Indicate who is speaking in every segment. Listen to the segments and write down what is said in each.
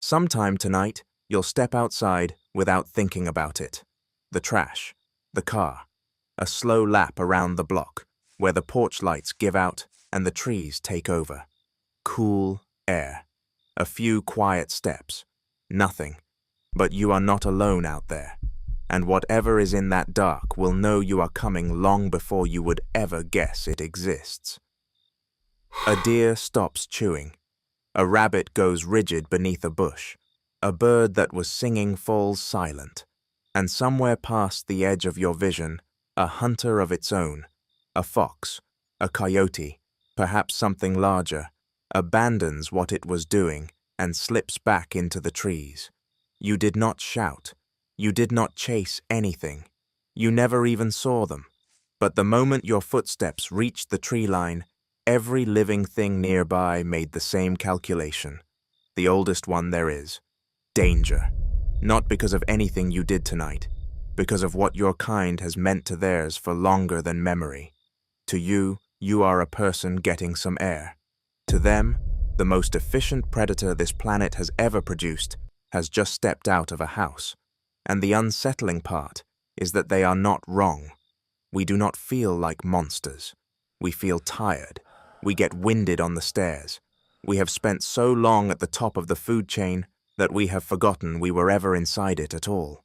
Speaker 1: Sometime tonight, you'll step outside without thinking about it. The trash, the car, a slow lap around the block, where the porch lights give out and the trees take over. Cool air, a few quiet steps, nothing. But you are not alone out there, and whatever is in that dark will know you are coming long before you would ever guess it exists. A deer stops chewing. A rabbit goes rigid beneath a bush. A bird that was singing falls silent. And somewhere past the edge of your vision, a hunter of its own, a fox, a coyote, perhaps something larger, abandons what it was doing and slips back into the trees. You did not shout. You did not chase anything. You never even saw them. But the moment your footsteps reached the tree line, every living thing nearby made the same calculation. The oldest one there is. Danger. Not because of anything you did tonight, because of what your kind has meant to theirs for longer than memory. To you, you are a person getting some air. To them, the most efficient predator this planet has ever produced has just stepped out of a house. And the unsettling part is that they are not wrong. We do not feel like monsters. We feel tired. We get winded on the stairs. We have spent so long at the top of the food chain that we have forgotten we were ever inside it at all.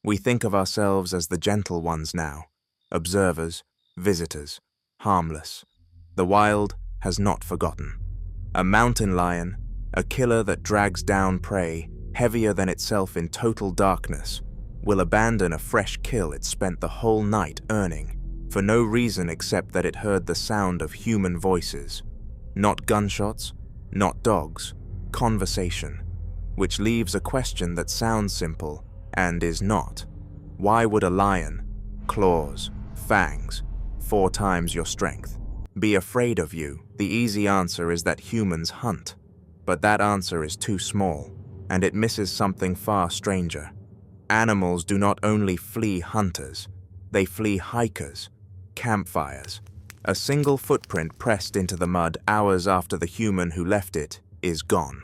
Speaker 1: We think of ourselves as the gentle ones now, observers, visitors, harmless. The wild has not forgotten. A mountain lion, a killer that drags down prey, heavier than itself in total darkness, will abandon a fresh kill it spent the whole night earning, for no reason except that it heard the sound of human voices. Not gunshots, not dogs, conversation, which leaves a question that sounds simple and is not. Why would a lion, claws, fangs, 4 times your strength, be afraid of you? The easy answer is that humans hunt, but that answer is too small, and it misses something far stranger. Animals do not only flee hunters, they flee hikers, campfires. A single footprint pressed into the mud hours after the human who left it is gone.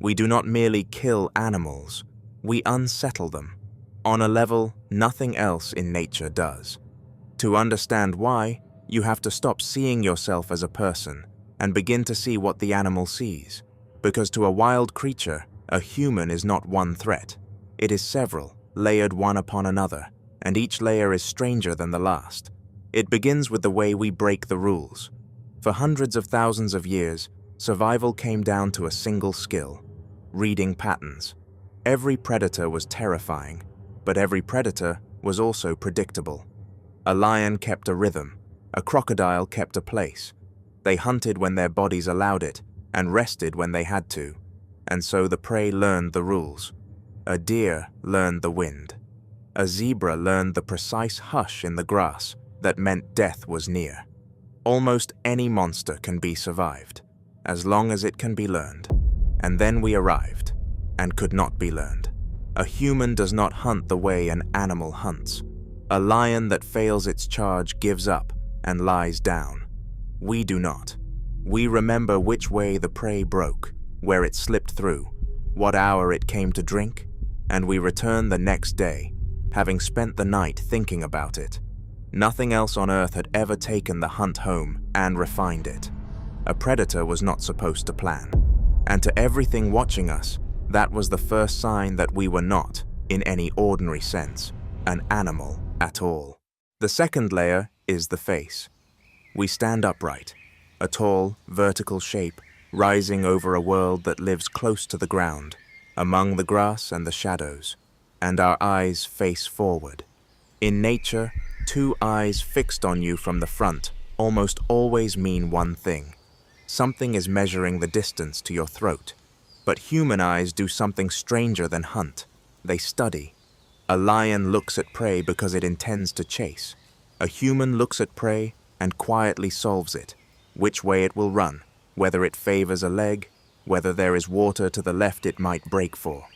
Speaker 1: We do not merely kill animals, we unsettle them, on a level nothing else in nature does. To understand why, you have to stop seeing yourself as a person and begin to see what the animal sees. Because to a wild creature, a human is not one threat. It is several, layered one upon another, and each layer is stranger than the last. It begins with the way we break the rules. For hundreds of thousands of years, survival came down to a single skill: reading patterns. Every predator was terrifying, but every predator was also predictable. A lion kept a rhythm, a crocodile kept a place. They hunted when their bodies allowed it, and rested when they had to. And so the prey learned the rules. A deer learned the wind. A zebra learned the precise hush in the grass that meant death was near. Almost any monster can be survived, as long as it can be learned. And then we arrived, and could not be learned. A human does not hunt the way an animal hunts. A lion that fails its charge gives up and lies down. We do not. We remember which way the prey broke, where it slipped through, what hour it came to drink, and we return the next day, having spent the night thinking about it. Nothing else on earth had ever taken the hunt home and refined it. A predator was not supposed to plan. And to everything watching us, that was the first sign that we were not, in any ordinary sense, an animal at all. The second layer is the face. We stand upright, a tall, vertical shape rising over a world that lives close to the ground, among the grass and the shadows, and our eyes face forward. In nature, 2 eyes fixed on you from the front almost always mean one thing. Something is measuring the distance to your throat. But human eyes do something stranger than hunt. They study. A lion looks at prey because it intends to chase. A human looks at prey and quietly solves it, which way it will run, whether it favors a leg, whether there is water to the left it might break for.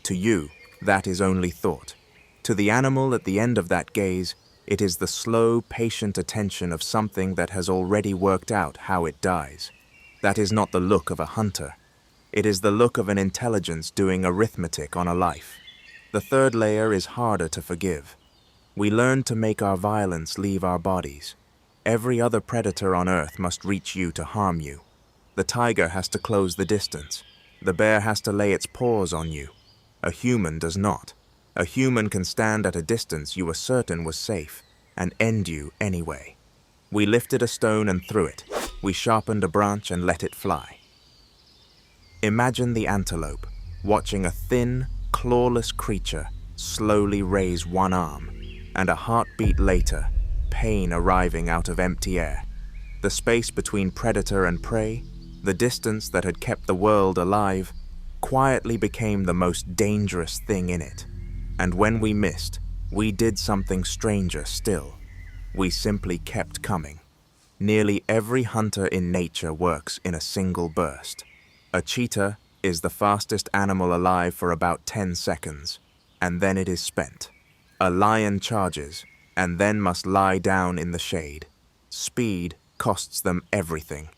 Speaker 1: To you, that is only thought. To the animal at the end of that gaze, it is the slow, patient attention of something that has already worked out how it dies. That is not the look of a hunter. It is the look of an intelligence doing arithmetic on a life. The third layer is harder to forgive. We learn to make our violence leave our bodies. Every other predator on Earth must reach you to harm you. The tiger has to close the distance. The bear has to lay its paws on you. A human does not. A human can stand at a distance you were certain was safe and end you anyway. We lifted a stone and threw it. We sharpened a branch and let it fly. Imagine the antelope watching a thin, clawless creature slowly raise one arm, and a heartbeat later, pain arriving out of empty air. The space between predator and prey, the distance that had kept the world alive, quietly became the most dangerous thing in it. And when we missed, we did something stranger still. We simply kept coming. Nearly every hunter in nature works in a single burst. A cheetah is the fastest animal alive for about 10 seconds, and then it is spent. A lion charges, and then must lie down in the shade. Speed costs them everything.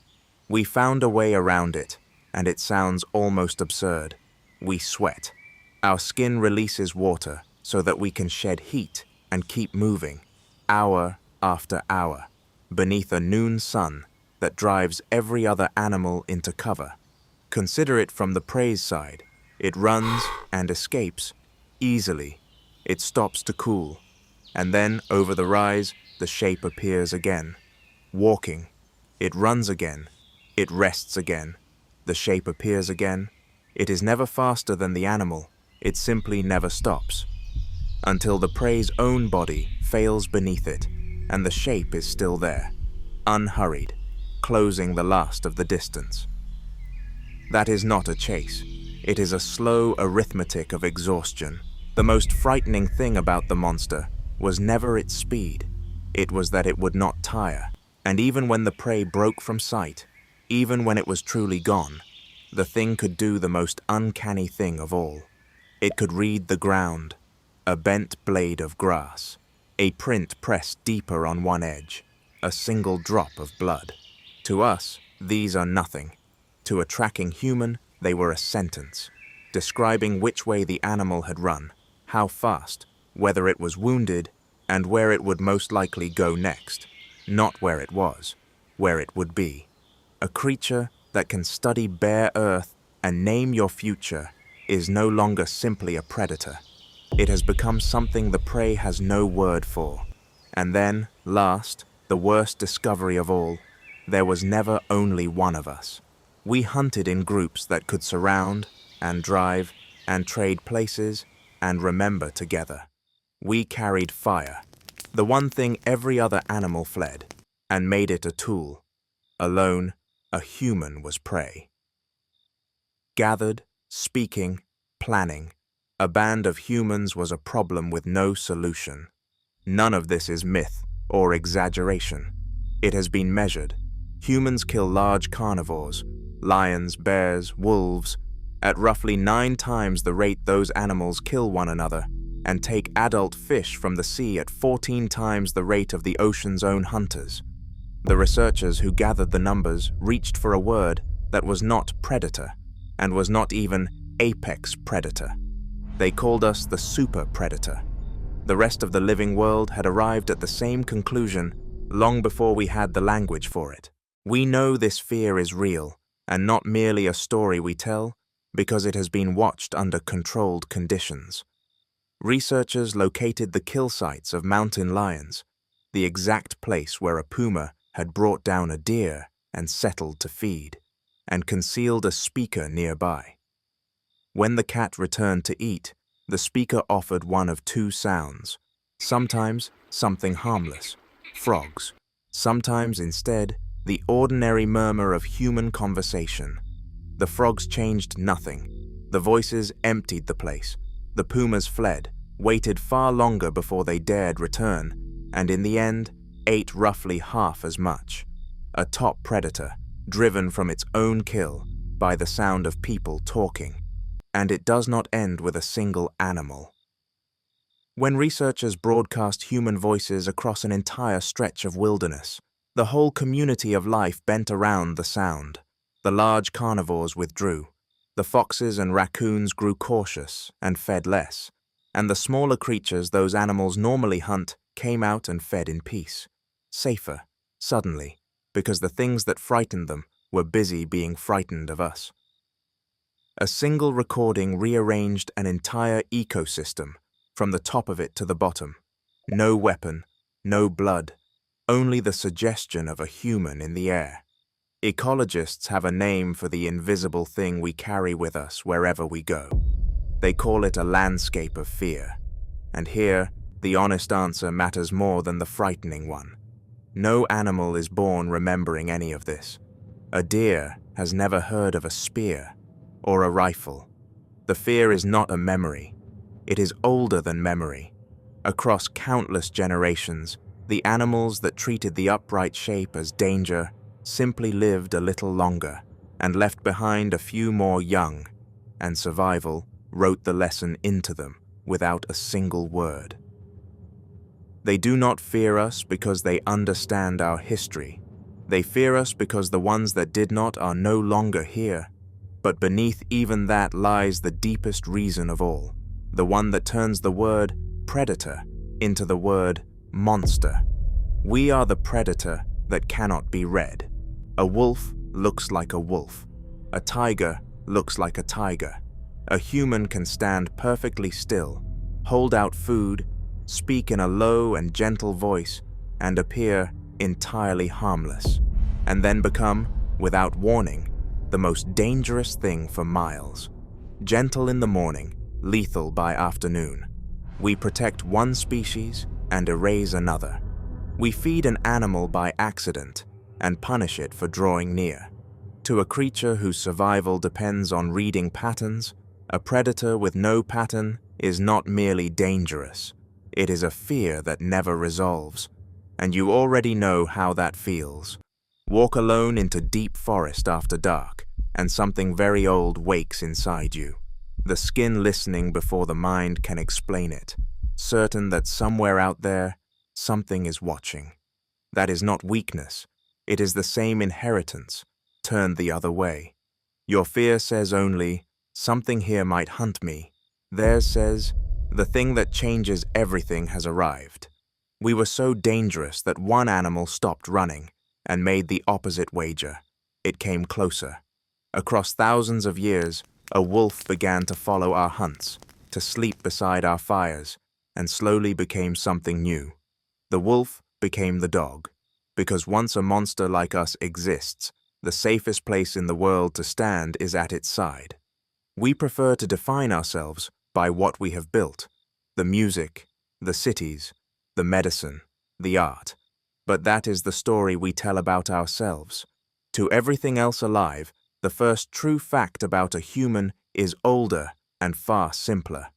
Speaker 1: We found a way around it, and it sounds almost absurd. We sweat. Our skin releases water so that we can shed heat and keep moving, hour after hour, beneath a noon sun that drives every other animal into cover. Consider it from the prey's side. It runs and escapes easily. It stops to cool, and then over the rise, the shape appears again. Walking, it runs again. It rests again. The shape appears again. It is never faster than the animal. It simply never stops, until the prey's own body fails beneath it, and the shape is still there, unhurried, closing the last of the distance. That is not a chase. It is a slow arithmetic of exhaustion. The most frightening thing about the monster was never its speed. It was that it would not tire, and even when the prey broke from sight, even when it was truly gone, the thing could do the most uncanny thing of all. It could read the ground, a bent blade of grass, a print pressed deeper on one edge, a single drop of blood. To us, these are nothing. To a tracking human, they were a sentence, describing which way the animal had run, how fast, whether it was wounded, and where it would most likely go next. Not where it was, where it would be. A creature that can study bare earth and name your future is no longer simply a predator. It has become something the prey has no word for. And then, last, the worst discovery of all, there was never only one of us. We hunted in groups that could surround and drive and trade places and remember together. We carried fire, the one thing every other animal fled, and made it a tool. Alone, a human was prey. Gathered, speaking, planning, a band of humans was a problem with no solution. None of this is myth or exaggeration. It has been measured. Humans kill large carnivores, lions, bears, wolves, at roughly 9 times the rate those animals kill one another, and take adult fish from the sea at 14 times the rate of the ocean's own hunters. The researchers who gathered the numbers reached for a word that was not predator, and was not even apex predator. They called us the super predator. The rest of the living world had arrived at the same conclusion long before we had the language for it. We know this fear is real, and not merely a story we tell, because it has been watched under controlled conditions. Researchers located the kill sites of mountain lions, the exact place where a puma had brought down a deer and settled to feed, and concealed a speaker nearby. When the cat returned to eat, the speaker offered one of 2 sounds, sometimes something harmless, frogs, sometimes instead the ordinary murmur of human conversation. The frogs changed nothing. The voices emptied the place. The pumas fled, waited far longer before they dared return, and in the end, ate roughly half as much. A top predator, driven from its own kill by the sound of people talking. And it does not end with a single animal. When researchers broadcast human voices across an entire stretch of wilderness, the whole community of life bent around the sound. The large carnivores withdrew. The foxes and raccoons grew cautious and fed less, and the smaller creatures those animals normally hunt came out and fed in peace, safer, suddenly, because the things that frightened them were busy being frightened of us. A single recording rearranged an entire ecosystem, from the top of it to the bottom. No weapon, no blood, only the suggestion of a human in the air. Ecologists have a name for the invisible thing we carry with us wherever we go. They call it a landscape of fear. And here, the honest answer matters more than the frightening one. No animal is born remembering any of this. A deer has never heard of a spear or a rifle. The fear is not a memory. It is older than memory. Across countless generations, the animals that treated the upright shape as danger simply lived a little longer and left behind a few more young, and survival wrote the lesson into them without a single word. They do not fear us because they understand our history. They fear us because the ones that did not are no longer here. But beneath even that lies the deepest reason of all, the one that turns the word predator into the word monster. We are the predator that cannot be read. A wolf looks like a wolf. A tiger looks like a tiger. A human can stand perfectly still, hold out food, speak in a low and gentle voice, and appear entirely harmless, and then become, without warning, the most dangerous thing for miles. Gentle in the morning, lethal by afternoon. We protect one species and erase another. We feed an animal by accident and punish it for drawing near. To a creature whose survival depends on reading patterns, a predator with no pattern is not merely dangerous. It is a fear that never resolves. And you already know how that feels. Walk alone into deep forest after dark, and something very old wakes inside you. The skin listening before the mind can explain it, certain that somewhere out there, something is watching. That is not weakness. It is the same inheritance, turned the other way. Your fear says only, something here might hunt me. Theirs says, the thing that changes everything has arrived. We were so dangerous that one animal stopped running and made the opposite wager. It came closer. Across thousands of years, a wolf began to follow our hunts, to sleep beside our fires, and slowly became something new. The wolf became the dog, because once a monster like us exists, the safest place in the world to stand is at its side. We prefer to define ourselves by what we have built, the music, the cities, the medicine, the art. But that is the story we tell about ourselves. To everything else alive, the first true fact about a human is older and far simpler.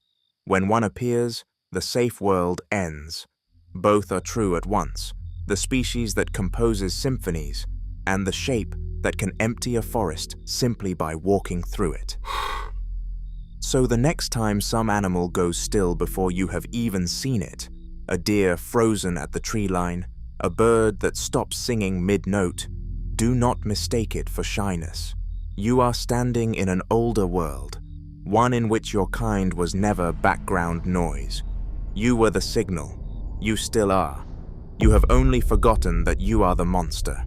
Speaker 1: When one appears, the safe world ends. Both are true at once, the species that composes symphonies and the shape that can empty a forest simply by walking through it. So the next time some animal goes still before you have even seen it, a deer frozen at the tree line, a bird that stops singing mid-note, do not mistake it for shyness. You are standing in an older world, one in which your kind was never background noise. You were the signal. You still are. You have only forgotten that you are the monster.